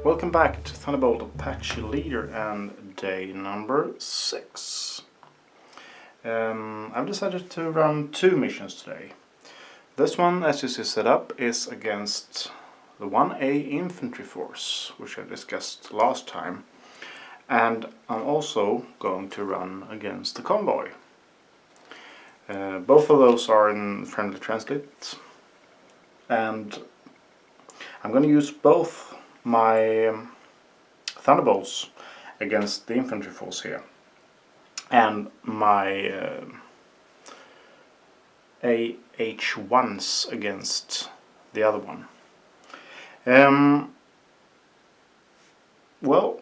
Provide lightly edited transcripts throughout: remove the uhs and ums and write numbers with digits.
Welcome back to Thunderbolt Apache Leader and day number 6. I've decided to run 2 missions today. This one, as you see set up, is against the 1A infantry force, which I discussed last time. And I'm also going to run against the convoy. Both of those are in friendly translate. And I'm going to use both my Thunderbolts against the infantry force here, and my AH1s against the other one. Well,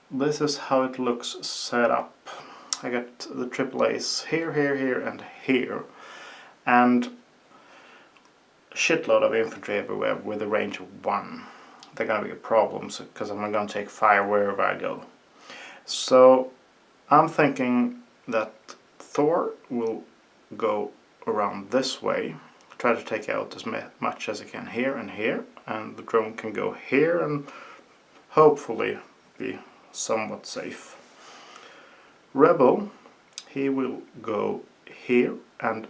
this is how it looks set up. I got the AAAs here, here, here, and here, and a shitload of infantry everywhere with a range of 1. They're gonna be a problem because I'm gonna take fire wherever I go. So I'm thinking that Thor will go around this way, try to take out as much as he can here and here, and the drone can go here and hopefully be somewhat safe. Rebel, he will go here and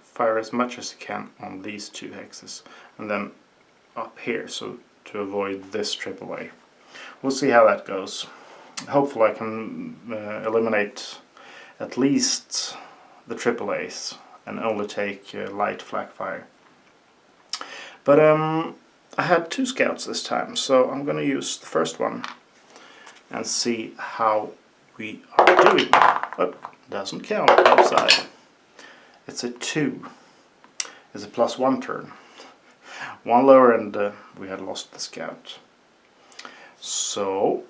fire as much as he can on these 2 hexes, and then up here, so to avoid this AAA. We'll see how that goes. Hopefully I can eliminate at least the AAAs and only take light flak fire. But I had 2 scouts this time, so I'm gonna use the first one and see how we are doing. Oh, doesn't count outside. It's a 2. It's a +1 turn. 1 lower and we had lost the scout. So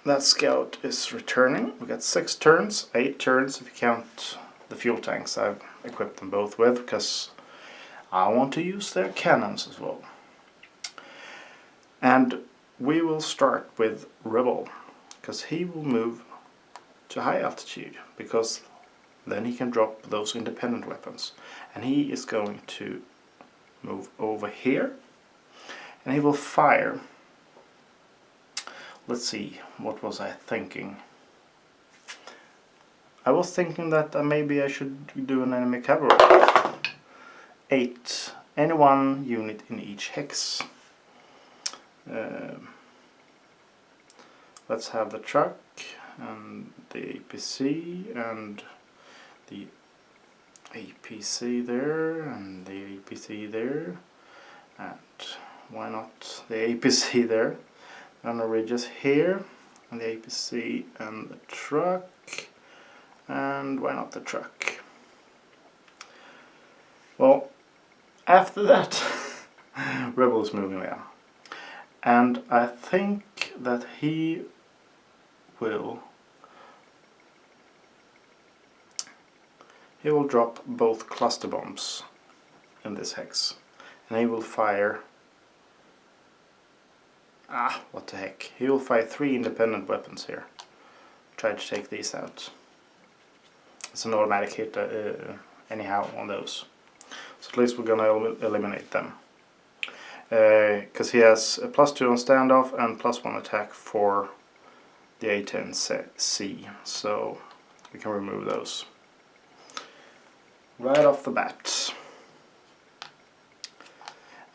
that scout is returning. We got 6 turns, 8 turns if you count the fuel tanks I've equipped them both with, because I want to use their cannons as well. And we will start with Rebel, because he will move to high altitude, because then he can drop those independent weapons. And he is going to move over here, and he will fire. Let's see, what was I thinking? I was thinking that maybe I should do an enemy cavalry. 8, any 1 unit in each hex. Let's have the truck and the APC and the APC there and the APC there, and why not the APC there, and the ridges here, and the APC and the truck, and why not the truck. Well, after that Rebel is moving there, and I think that he will drop both cluster bombs in this hex, and he will fire, what the heck, he will fire 3 independent weapons here. Try to take these out. It's an automatic hit anyhow on those, so at least we're gonna eliminate them, because he has a +2 on standoff and +1 attack for the A10C, so we can remove those right off the bat.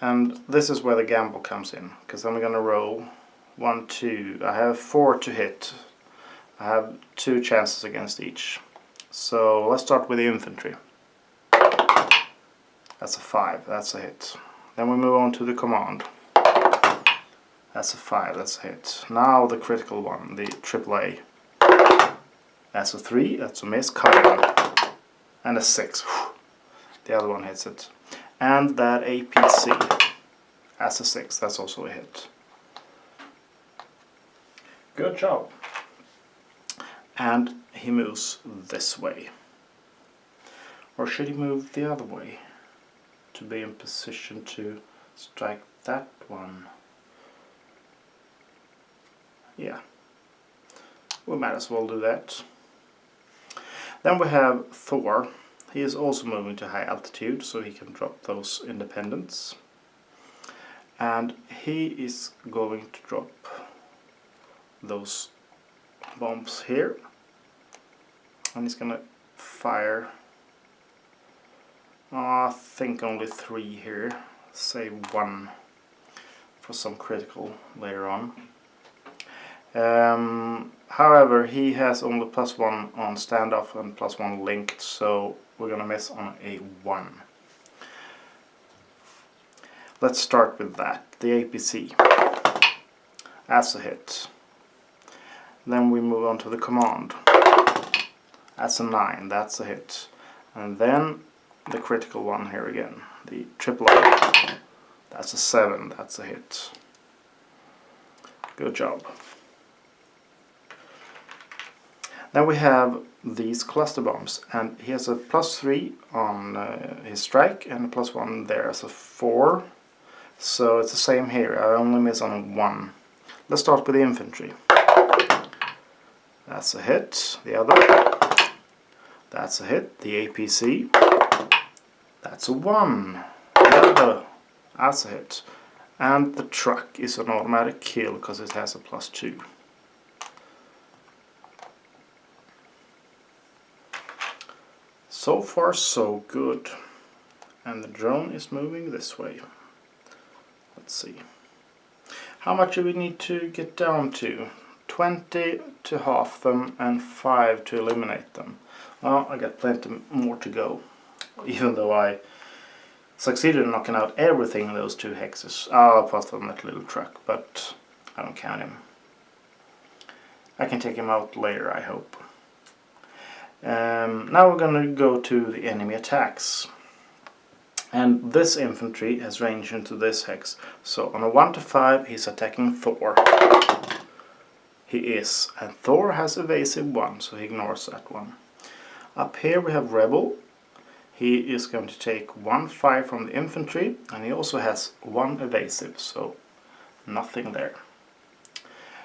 And this is where the gamble comes in, because I'm going to roll 1, 2, I have 4 to hit. I have 2 chances against each. So let's start with the infantry. That's a 5, that's a hit. Then we move on to the command. That's a 5, that's a hit. Now the critical one, the AAA. That's a 3, that's a miss, coming out. And a 6. The other one hits it. And that APC. That's a 6, that's also a hit. Good job. And he moves this way. Or should he move the other way to be in position to strike that one? Yeah, we might as well do that. Then we have Thor. He is also moving to high altitude, so he can drop those independents. And he is going to drop those bombs here, and he's gonna fire, I think only 3 here, say 1 for some critical later on. However, he has only +1 on standoff and +1 linked, so we're gonna miss on a 1. Let's start with that. The APC. That's a hit. Then we move on to the command. That's a 9, that's a hit. And then the critical one here again, the AAA. That's a 7, that's a hit. Good job. Then we have these cluster bombs, and he has a +3 on his strike and a +1 there as a 4. So it's the same here, I only miss on 1. Let's start with the infantry. That's a hit. The other. That's a hit. The APC. That's a 1. The other. That's a hit. And the truck is an automatic kill because it has a +2. So far so good. And the drone is moving this way. Let's see. How much do we need to get down to? 20 to half them and 5 to eliminate them. Well, I got plenty more to go. Even though I succeeded in knocking out everything in those 2 hexes. Apart from that little truck, but I don't count him. I can take him out later, I hope. Now we're gonna go to the enemy attacks. And this infantry has ranged into this hex. So on a 1 to 5 he's attacking Thor. He is. And Thor has evasive 1, so he ignores that one. Up here we have Rebel. He is going to take 1 fire from the infantry, and he also has 1 evasive, so nothing there.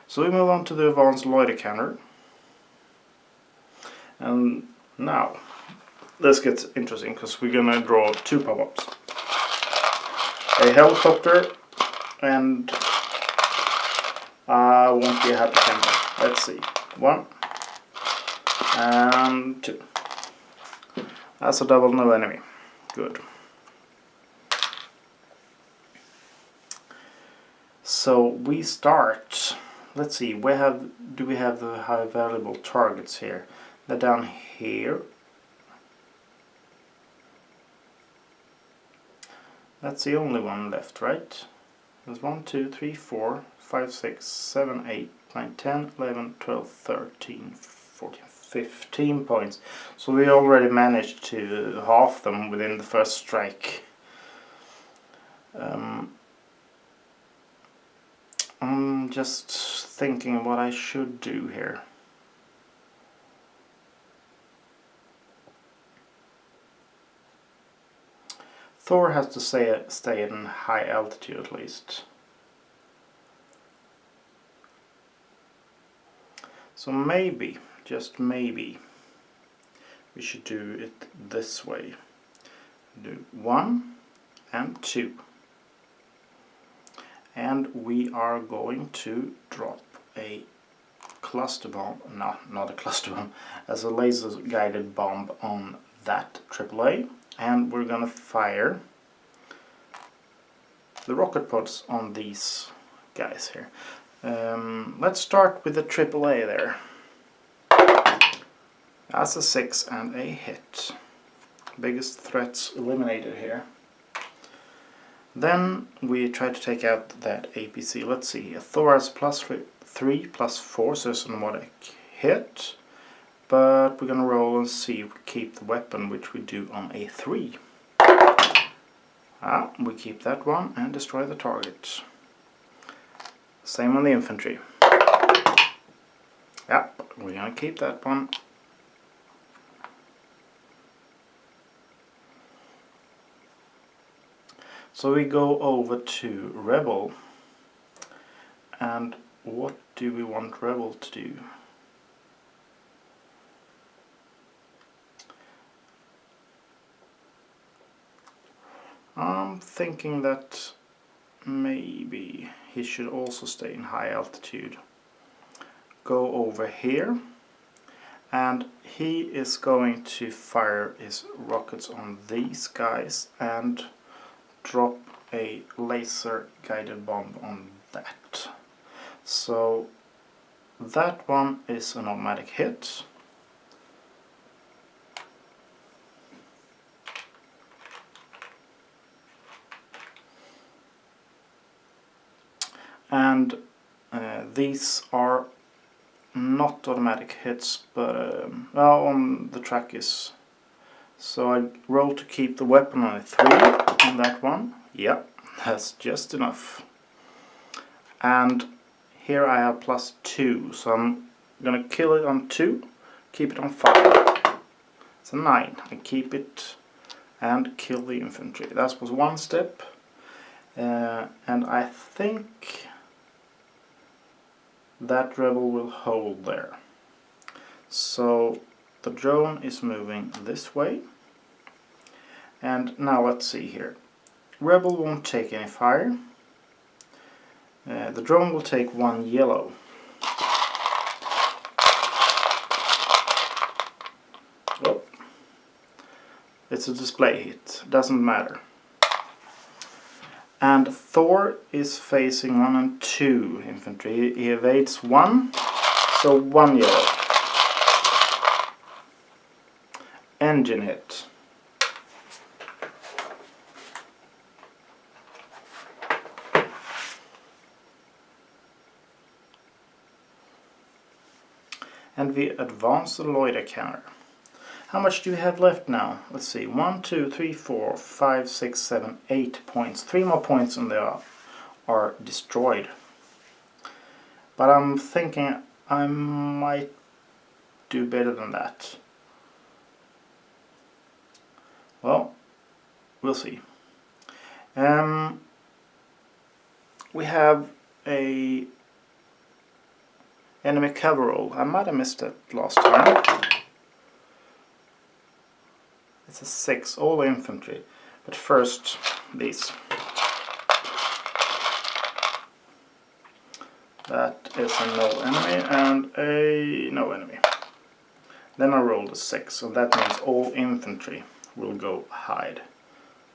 So we move on to the advanced loiter cannon. And now this gets interesting because we're gonna draw 2 pop-ups. A helicopter and I won't be a happy camera. Let's see. 1 and 2. That's a double no enemy. Good. So we start. Let's see. Do we have the high valuable targets here? They're down here. That's the only one left, right? There's 1, 2, 3, 4, 5, 6, 7, 8, 9, 10, 11, 12, 13, 14, 15 points. So we already managed to half them within the first strike. I'm just thinking what I should do here. Thor has to stay in high altitude at least. So maybe, just maybe, we should do it this way. Do 1 and 2. And we are going to drop a cluster bomb, no, not a cluster bomb, as a laser guided bomb on that AAA. And we're gonna fire the rocket pods on these guys here. Let's start with the AAA there. That's a 6 and a hit. Biggest threats eliminated here. Then we try to take out that APC. Let's see. Thor has +3, +4, so it's an automatic hit. But we're gonna roll and see if we keep the weapon, which we do on a 3. We keep that one and destroy the target. Same on the infantry. Yep, we're gonna keep that one. So we go over to Rebel. And what do we want Rebel to do? I'm thinking that maybe he should also stay in high altitude. go over here, and he is going to fire his rockets on these guys and drop a laser guided bomb on that. So that one is an automatic hit. And these are not automatic hits, but well, on the track is. So I roll to keep the weapon on a 3 on that one. Yep, that's just enough. And here I have +2, so I'm gonna kill it on 2, keep it on 5. It's a 9. I keep it and kill the infantry. That was one step, and I think that rebel will hold there. So the drone is moving this way, and now let's see here. Rebel won't take any fire. The drone will take 1 yellow. Oh, it's a display hit, doesn't matter. And Thor is facing 1 and 2 infantry. He evades 1, so 1 yellow. Engine hit. And we advance the loiter counter. How much do we have left now? Let's see. 1, 2, 3, 4, 5, 6, 7, 8 points. 3 more points and they are destroyed. But I'm thinking I might do better than that. Well, we'll see. We have a enemy cover roll. I might have missed it last time. It's a 6, all infantry. But first, these. That is a no enemy and a no enemy. Then I rolled a 6, so that means all infantry will go hide.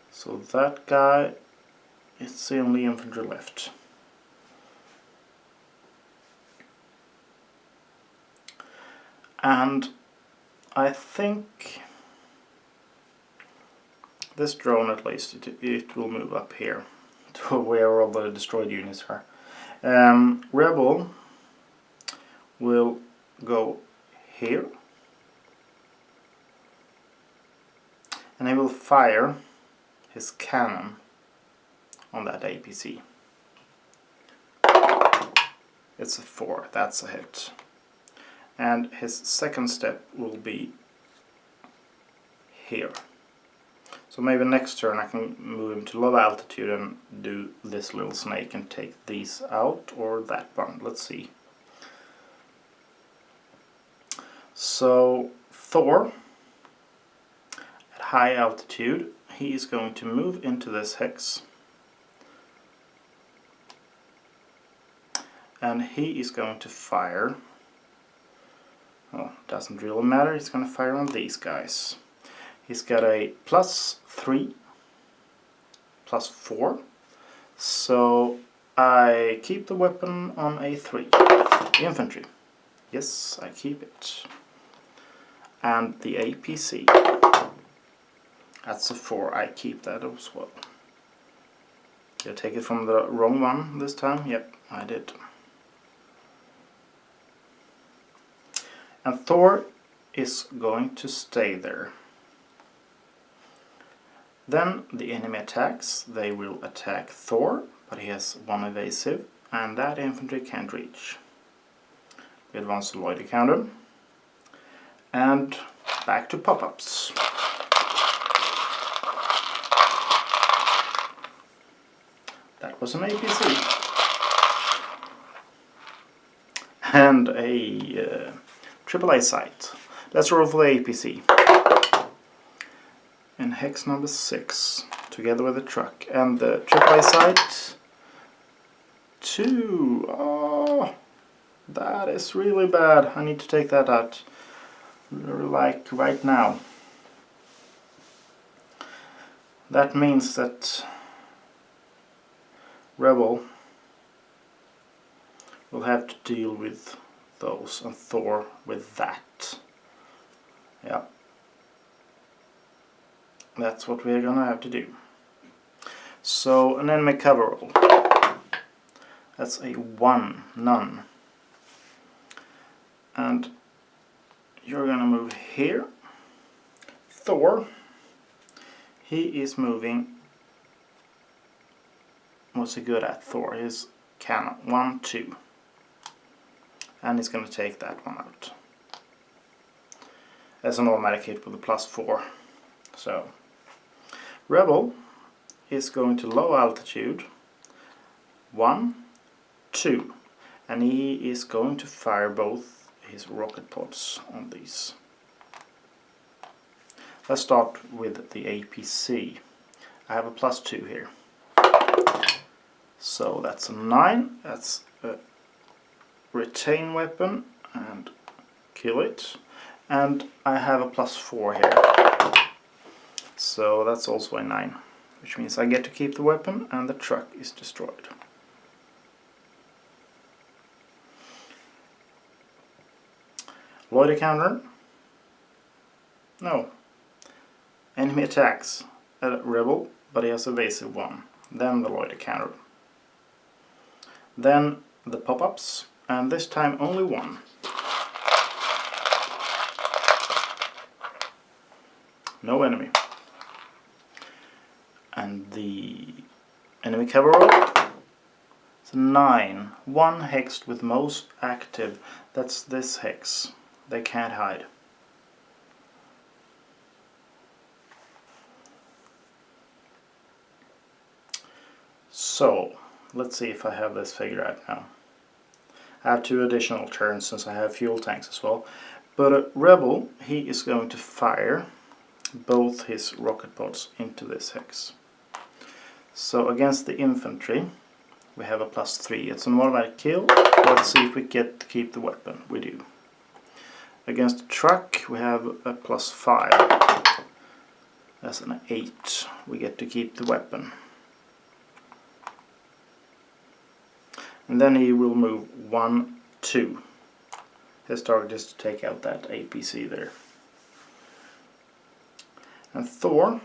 So that guy is the only infantry left. And I think this drone, at least, it will move up here to where all the destroyed units are. Rebel will go here, and he will fire his cannon on that APC. It's a 4, that's a hit. And his second step will be here. So maybe next turn I can move him to low altitude and do this little snake and take these out, or that one. Let's see. So Thor, at high altitude, he is going to move into this hex. And he is going to fire. Well, doesn't really matter, he's going to fire on these guys. He's got a +3, +4, so I keep the weapon on a 3. Infantry. Yes, I keep it. And the APC. That's a 4, I keep that as well. Did I take it from the wrong one this time? Yep, I did. And Thor is going to stay there. Then the enemy attacks. They will attack Thor, but he has 1 evasive, and that infantry can't reach. We advance the loiter counter, and back to pop-ups. That was an APC. And a AAA sight. Let's roll for the APC. And hex number 6, together with the truck. And the AAA sight, 2. Oh, That is really bad. I need to take that out. Like right now. That means that Rebel will have to deal with those and Thor with that. Yeah. That's what we're gonna have to do. So an enemy cover roll. That's a 1, none. And you're gonna move here. Thor, he is moving. What's he good at? Thor, his cannon. 1, 2. And he's gonna take that one out. As an automatic hit with a +4. So Rebel is going to low altitude. 1, 2. And he is going to fire both his rocket pods on these. Let's start with the APC. I have a +2 here. So that's a 9. That's a retain weapon and kill it. And I have a +4 here. So that's also a 9. Which means I get to keep the weapon and the truck is destroyed. Loiter counter. No. Enemy attacks a Rebel, but he has evasive 1. Then the loiter counter. Then the pop-ups, and this time only 1. No enemy. And the enemy cover roll. It's a 9. 1 hexed with most active. That's this hex. They can't hide. So, let's see if I have this figured out now. I have 2 additional turns since I have fuel tanks as well. But Rebel, he is going to fire both his rocket pods into this hex. So against the infantry, we have a +3. It's an automatic kill. Let's see if we get to keep the weapon. We do. Against the truck, we have a +5. That's an 8. We get to keep the weapon. And then he will move 1, 2. His target is to take out that APC there. And Thor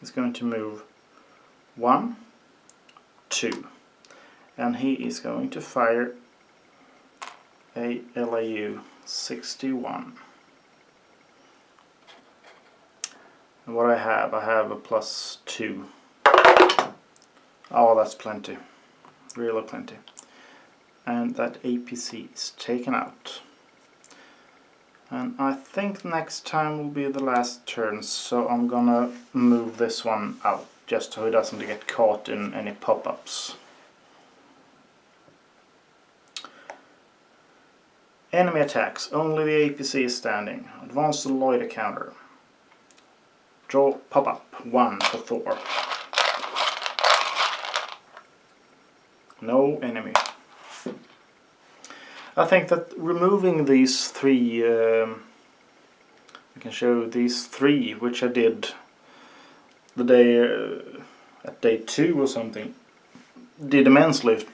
is going to move 1, 2. And he is going to fire a LAU 61. And what I have a +2. Oh, that's plenty. Really plenty. And that APC is taken out. And I think next time will be the last turn, so I'm gonna move this one out just so he doesn't get caught in any pop-ups. Enemy attacks, only the APC is standing. Advance the loiter counter. Draw pop-up 1 for Thor. No enemy. I think that removing these 3, I can show these 3, which I did the day at day 2 or something, did immensely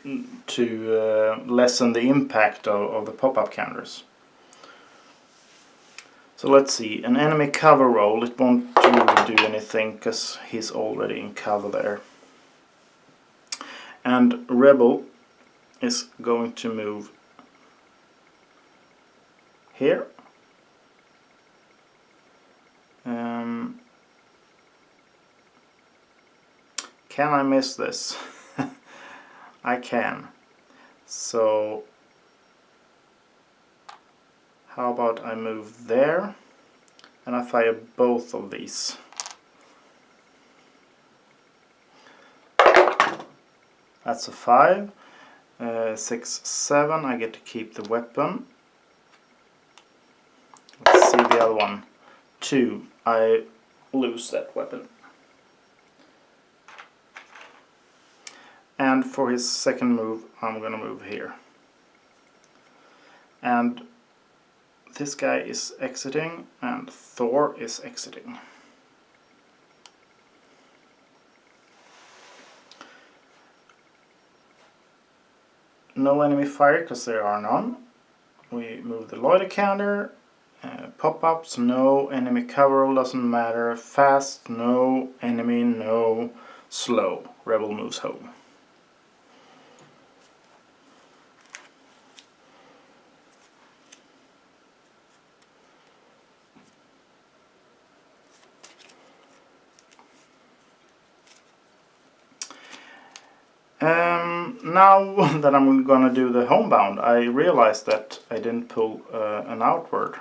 to lessen the impact of the pop-up counters. So let's see, an enemy cover roll, it won't really do anything because he's already in cover there. And Rebel is going to move here. Can I miss this? I can. So how about I move there and I fire both of these. That's a 5. 6, 7. I get to keep the weapon. Let's see the other one. 2. I lose that weapon. And for his second move, I'm gonna move here. And this guy is exiting, and Thor is exiting. No enemy fire, because there are none. We move the loiter counter. Pop-ups, no. Enemy cover roll, doesn't matter. Fast, no. Enemy, no. Slow, rebel moves home. Now that I'm gonna do the homebound, I realized that I didn't pull an outward.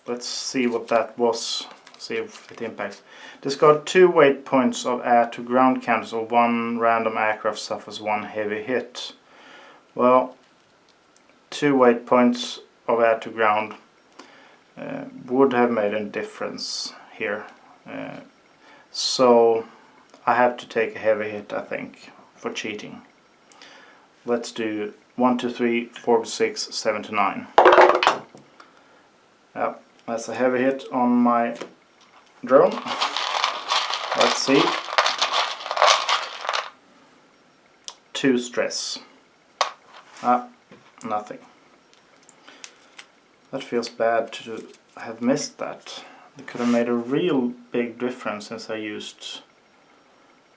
Let's see what that was, see if it impacts. Discard 2 weight points of air to ground counters, or 1 random aircraft suffers 1 heavy hit. Well, 2 weight points of air to ground would have made a difference here. So I have to take a heavy hit, I think, for cheating. Let's do 1, 2, 3, 4, 6, 7 to 9. Yep, that's a heavy hit on my drone. Let's see. 2 stress. Nothing. That feels bad to have missed that. It could have made a real big difference since I used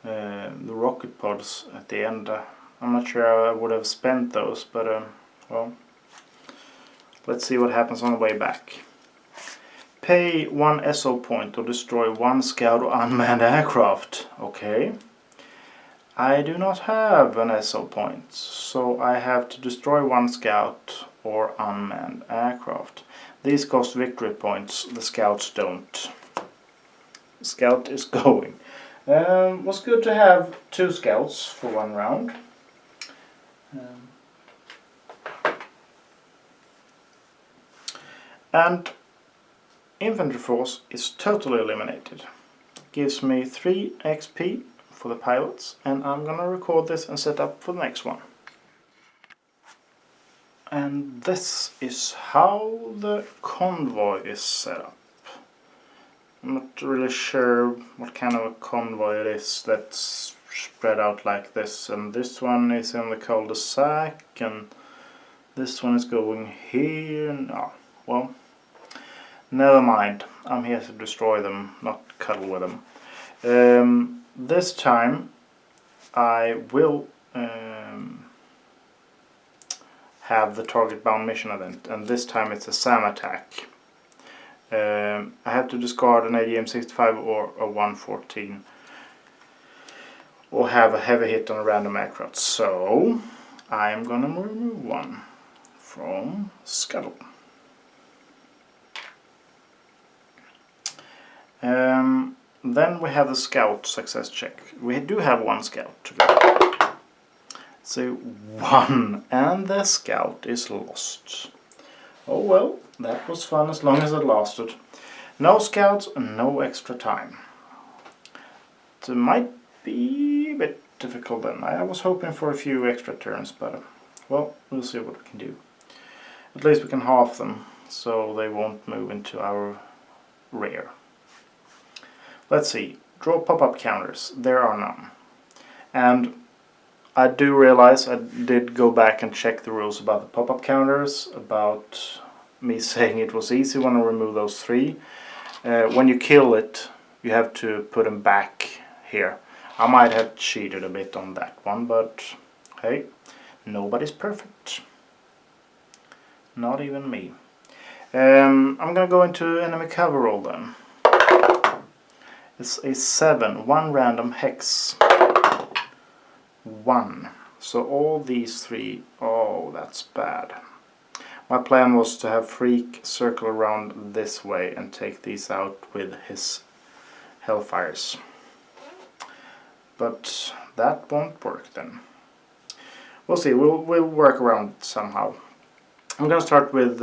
the rocket pods at the end. I'm not sure I would have spent those, but well, let's see what happens on the way back. Pay 1 SO point or destroy 1 scout or unmanned aircraft. Okay. I do not have an SO point, so I have to destroy 1 scout or unmanned aircraft. These cost victory points, the scouts don't. The scout is going. Was good to have 2 scouts for 1 round. And infantry force is totally eliminated. Gives me 3 XP for the pilots, and I'm gonna record this and set up for the next one. And this is how the convoy is set up. I'm not really sure what kind of a convoy it is that's spread out like this, and this one is in the cul-de-sac, and this one is going here, and well, never mind. I'm here to destroy them, not cuddle with them. This time I will have the target bound mission event, and this time it's a SAM attack. I have to discard an AGM-65 or a 114 or have a heavy hit on a random aircraft, so I'm gonna remove 1 from Scuttle. Then we have the scout success check. We do have 1 scout to go. So 1, and the scout is lost. Oh well, that was fun as long as it lasted. No scouts and no extra time. It might be a bit difficult then. I was hoping for a few extra turns, but well, we'll see what we can do. At least we can half them, so they won't move into our rear. Let's see. Draw pop-up counters. There are none. And I do realize I did go back and check the rules about the pop-up counters, about me saying it was easy when I remove those 3. When you kill it, you have to put them back here. I might have cheated a bit on that one, but hey, nobody's perfect. Not even me. I'm gonna go into enemy cover roll then. It's a 7, 1 random hex. 1. So all these 3, oh, that's bad. My plan was to have Freak circle around this way and take these out with his Hellfires. But that won't work then. We'll see, we'll work around it somehow. I'm gonna start with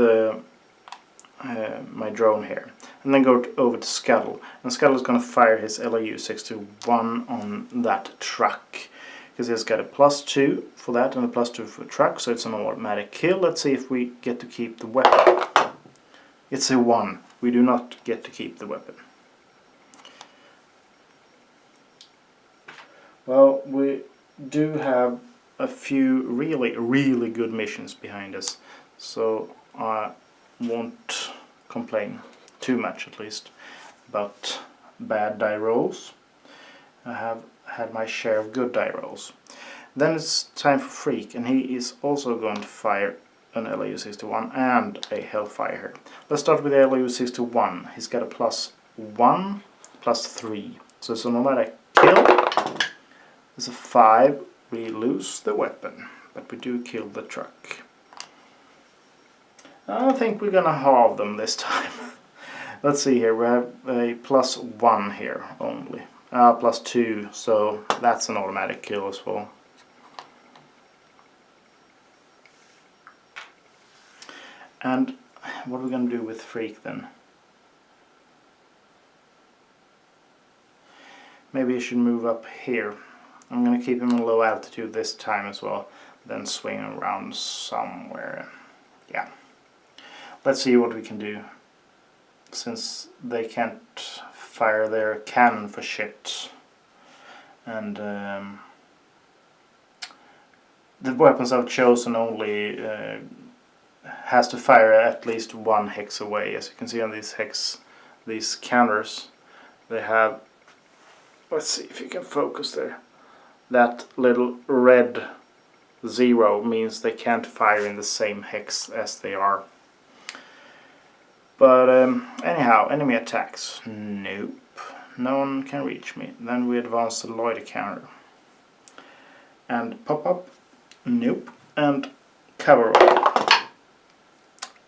my drone here, and then go over to Scuttle. And Scuttle is gonna fire his LAU-621 on that truck, because he's got a +2 for that and a +2 for truck, so it's an automatic kill. Let's see if we get to keep the weapon. It's a 1. We do not get to keep the weapon. Well, we do have a few really good missions behind us, so I won't complain too much, at least, about bad die rolls. I have had my share of good die rolls. Then it's time for Freak, and he is also going to fire an LAU-61 and a Hellfire. Let's start with the LAU-61. He's got a +1, +3, so it's an automatic kill. It's a 5. We lose the weapon, but we do kill the truck. I think we're gonna halve them this time. Let's see here, we have a +1 here only. +2, so that's an automatic kill as well. And what are we going to do with Freak then? Maybe I should move up here. I'm going to keep him in low altitude this time as well, then swing around somewhere. Yeah. Let's see what we can do, since they can't fire their cannon for shit. And the weapons I've chosen only has to fire at least 1 hex away. As you can see on these counters, they have, let's see if you can focus there, that little red 0 means they can't fire in the same hex as they are. But anyhow, enemy attacks, nope, no one can reach me. Then we advance the loiter counter, and pop up, nope, and cover roll.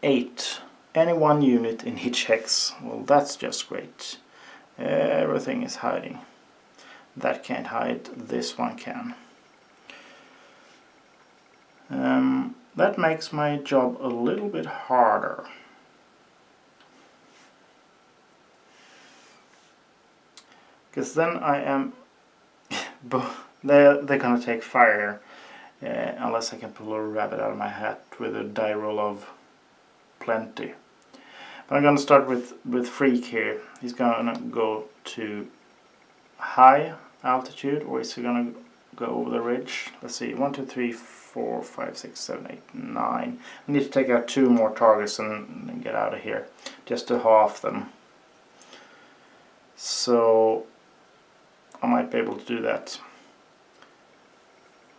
8. Any one unit in each hex. Well, that's just great. Everything is hiding. That can't hide, this one can. That makes my job a little bit harder. Because then I am... they're gonna take fire here. Unless I can pull a rabbit out of my hat with a die roll of plenty. But I'm going to start with Freak here. He's going to go to high altitude, or is he going to go over the ridge? Let's see, 1, 2, 3, 4, 5, 6, 7, 8, 9. I need to take out 2 more targets and get out of here, just to half them. So I might be able to do that.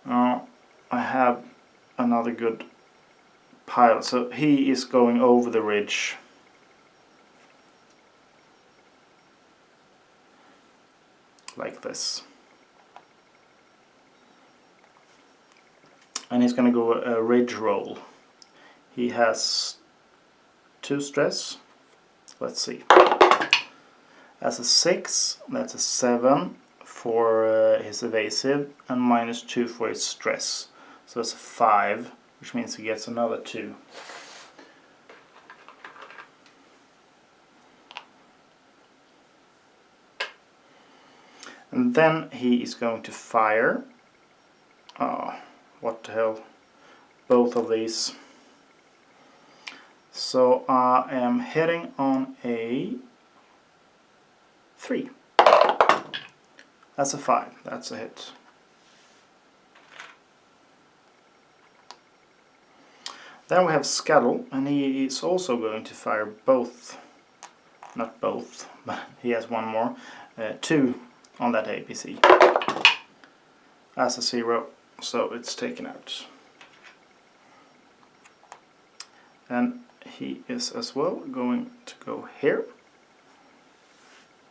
I have another good pilot, so he is going over the ridge. Like this. And he's going to go a ridge roll. He has 2 stress. Let's see. That's a 6, that's a 7 for his evasive, and -2 for his stress. So it's a 5, which means he gets another 2. And then he is going to fire. Oh, what the hell. Both of these. So I am hitting on a 3. That's a 5. That's a hit. Then we have Scuttle, and he is also going to fire both. Not both, but he has one more. 2 on that APC. As a 0, so it's taken out. And he is as well going to go here.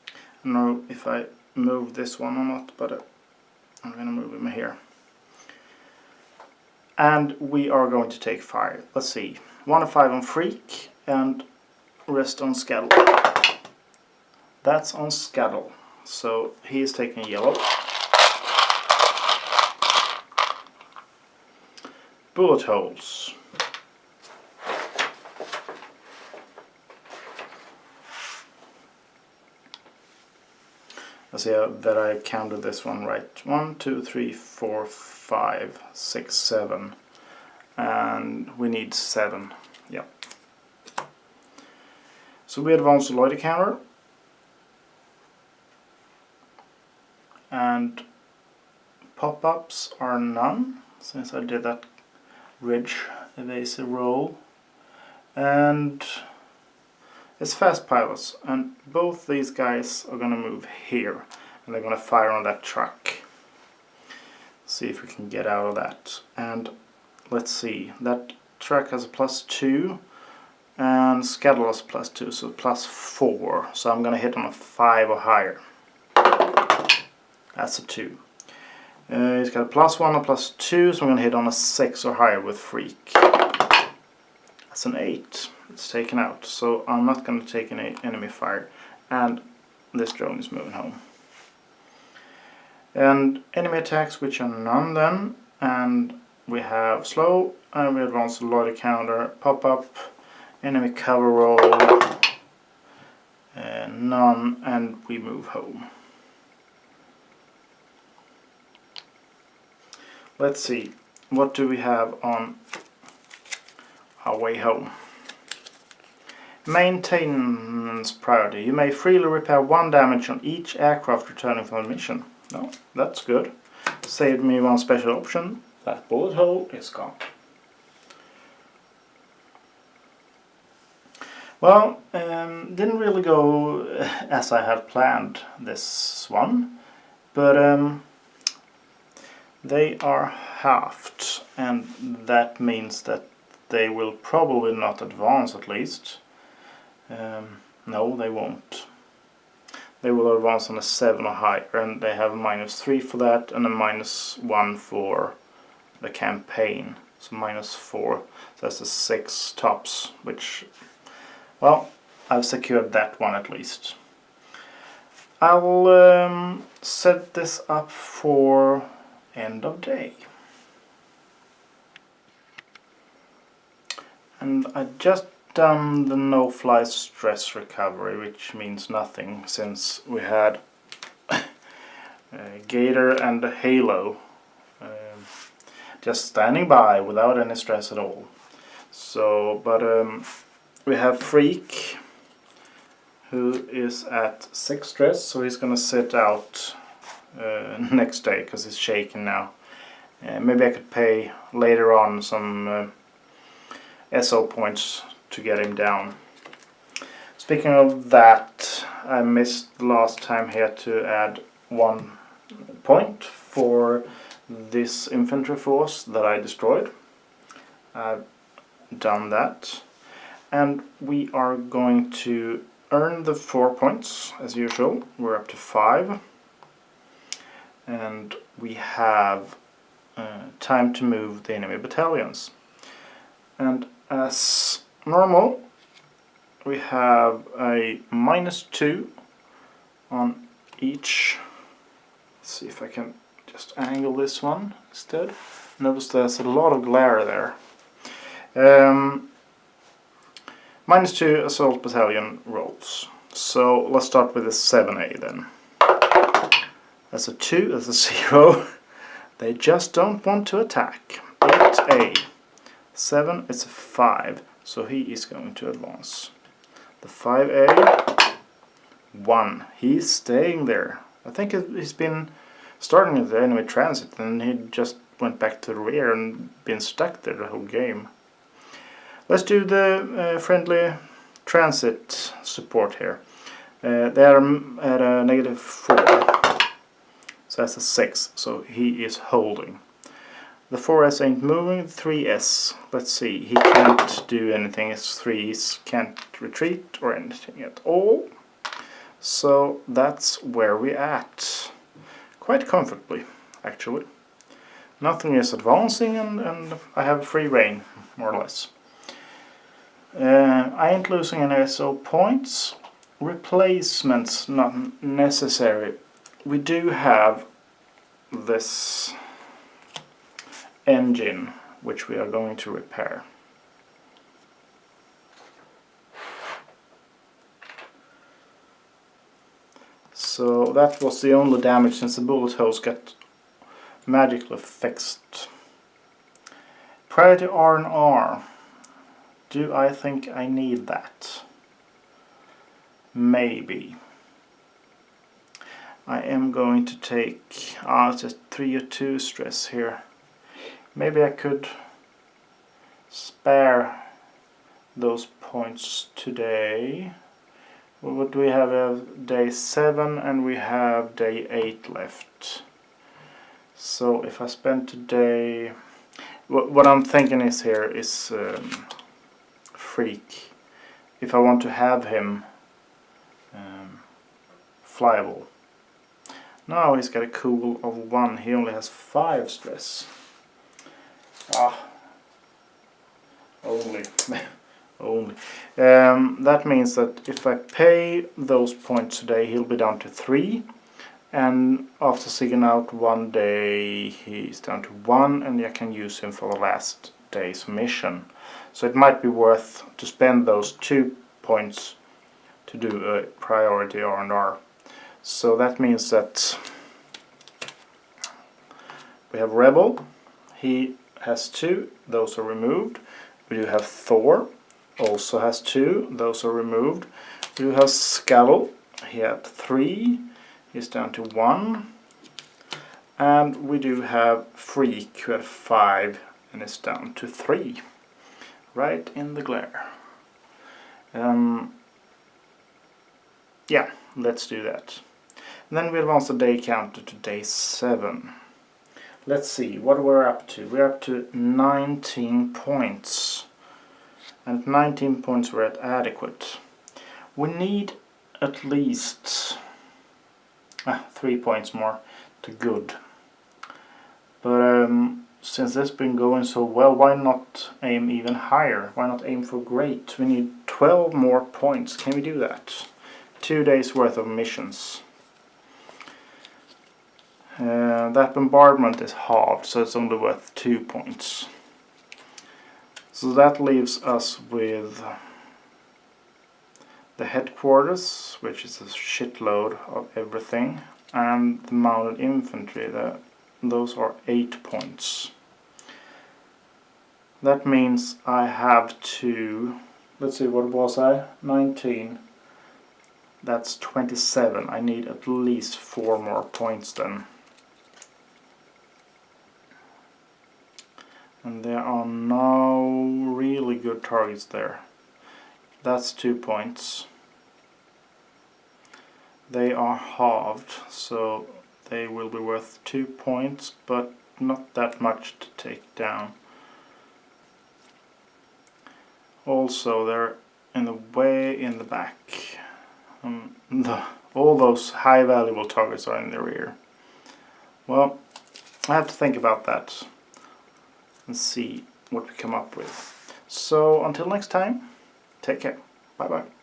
I don't know if I move this one or not, but I'm going to move him here. And we are going to take fire. Let's see. 1 of 5 on Freak and rest on Scuttle. That's on Scuttle. So he is taking yellow. Bullet holes. A Let's see that I counted this one right. 1, 2, 3, 4, 5, 6, 7. And we need 7. Yeah. So we advance the loiter counter. And pop-ups are none, since I did that ridge evasive roll. And it's fast pilots, and both these guys are going to move here, and they're going to fire on that truck. See if we can get out of that. And let's see, that truck has a +2 and Scuttle has +2, so +4. So I'm going to hit on a 5 or higher. That's a 2. He's got a +1 and +2, so I'm going to hit on a 6 or higher with Freak. That's an 8. It's taken out, so I'm not going to take any enemy fire. And this drone is moving home. And enemy attacks, which are none then. And we have slow, and we advance the loiter counter, pop-up, enemy cover roll, none, and we move home. Let's see, what do we have on our way home? Maintenance priority. You may freely repair 1 damage on each aircraft returning from the mission. No, that's good. Saved me 1 special option. That bullet hole is gone. Well, didn't really go as I had planned this one, but they are halved, and that means that they will probably not advance, at least. No, they won't. They will advance on a 7 or higher, and they have a -3 for that and a -1 for the campaign. So -4. So that's a 6 tops, which, well, I've secured that one at least. I'll set this up for end of day. And I just done the no-fly stress recovery, which means nothing since we had Gator and the Halo just standing by without any stress at all. So, but we have Freak, who is at 6 stress, so he's gonna sit out next day because he's shaking now. Maybe I could pay later on some SO points to get him down. Speaking of that, I missed the last time here to add 1 point for this infantry force that I destroyed. I've done that, and we are going to earn the 4 points as usual. We're up to 5, and we have time to move the enemy battalions. And as normal, we have a -2 on each. Let's see if I can just angle this one instead. Notice there's a lot of glare there. -2 assault battalion rolls. So let's start with a 7A then. That's a 2, that's a 0. They just don't want to attack. 8A. 7, it's a 5, so he is going to advance. The 5A, 1, he's staying there. I think he's been starting at the enemy transit, and he just went back to the rear and been stuck there the whole game. Let's do the friendly transit support here. They are at a -4, so that's a 6, so he is holding. The 4S ain't moving. 3S, let's see, he can't do anything. His 3s can't retreat or anything at all. So that's where we're at. Quite comfortably, actually. Nothing is advancing, and I have free reign, more or less. I ain't losing any SO points. Replacements, not necessary. We do have this engine, which we are going to repair. So So that was the only damage since the bullet holes got magically fixed. Priority R&R. Do I think I need that? Maybe. I am going to take it's just 3 or 2 stress here. Maybe I could spare those points today. What do we have? We have day 7 and we have day 8 left. So if I spend today, what I'm thinking is here is Freak. If I want to have him flyable. Now he's got a cool of 1. He only has 5 stress. Only. Only. That means that if I pay those points today, he'll be down to 3. And after seeing out 1 day, he's down to 1, and I can use him for the last day's mission. So it might be worth to spend those 2 points to do a priority R&R. So that means that we have Rebel. He has 2. Those are removed. We do have Thor. Also has 2. Those are removed. We do have Scuttle. He had 3. He's down to 1. And we do have Freak who had 5 and is down to 3. Right in the glare. Yeah, let's do that. And then we advance the day counter to day 7. Let's see what we're up to. We're up to 19 points. And 19 points we're at adequate. We need at least 3 points more to good. But since this has been going so well, why not aim even higher? Why not aim for great? We need 12 more points. Can we do that? 2 days worth of missions. That bombardment is halved, so it's only worth 2 points. So that leaves us with the headquarters, which is a shitload of everything, and the mounted infantry. Those are 8 points. That means I have to, let's see, what was I? 19. That's 27. I need at least 4 more points then. And there are no really good targets there. That's 2 points. They are halved, so they will be worth 2 points, but not that much to take down. Also, they're in the way in the back. All those high valuable targets are in the rear. Well, I have to think about that and see what we come up with. So until next time, take care. Bye bye.